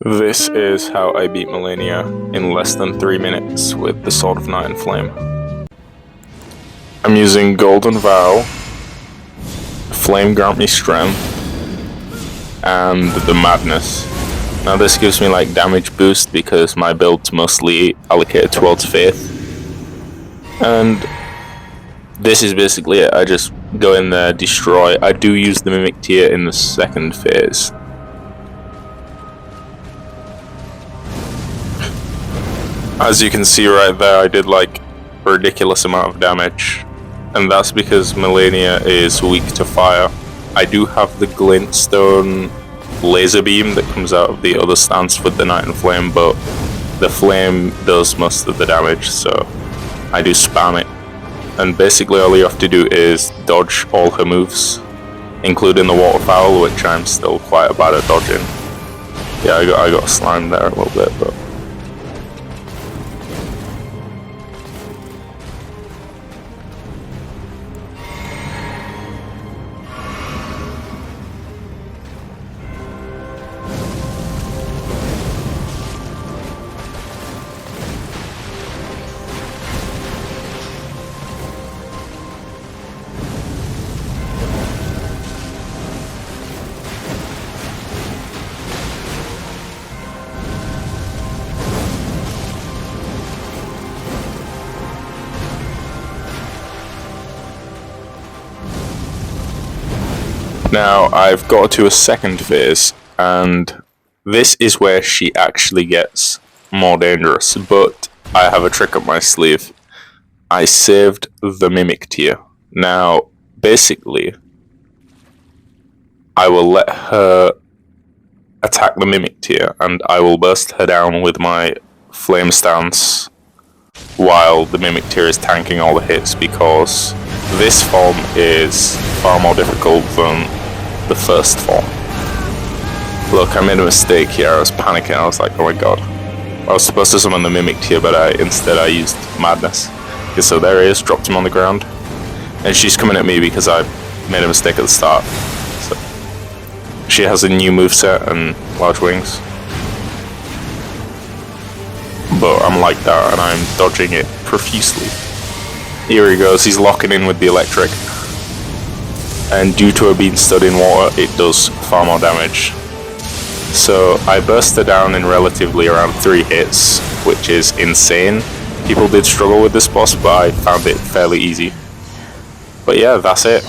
This is how I beat Malenia in less than 3 minutes with the Sword of Night and Flame. I'm using Golden Vow, Flame Grant Me Strength, and the Madness. Now this gives me like damage boost because my build's mostly allocated towards Faith. And this is basically it. I just go in there, destroy. I do use the Mimic Tier in the second phase. As you can see right there, I did like a ridiculous amount of damage, and that's because Malenia is weak to fire. I do have the glintstone laser beam that comes out of the other stance with the Night and Flame, but the flame does most of the damage, so I do spam it. And basically all you have to do is dodge all her moves, including the waterfowl, which I'm still quite bad at dodging. Yeah, I got slimed there a little bit, but now I've got to a second phase, and this is where she actually gets more dangerous, but I have a trick up my sleeve. I saved the Mimic Tier. Now, basically, I will let her attack the Mimic Tier, and I will burst her down with my Flame Stance while the Mimic Tier is tanking all the hits, because this form is far more difficult than the first form. Look, I made a mistake here. I was panicking. I was like, oh my god. I was supposed to summon the Mimic Tier, but instead I used Madness. Okay, so there he is, dropped him on the ground. And she's coming at me because I made a mistake at the start. So she has a new moveset and large wings. But I'm like that, and I'm dodging it profusely. Here he goes, he's locking in with the electric. And due to her being stood in water, it does far more damage. So I burst her down in relatively around 3 hits, which is insane. People did struggle with this boss, but I found it fairly easy. But yeah, that's it.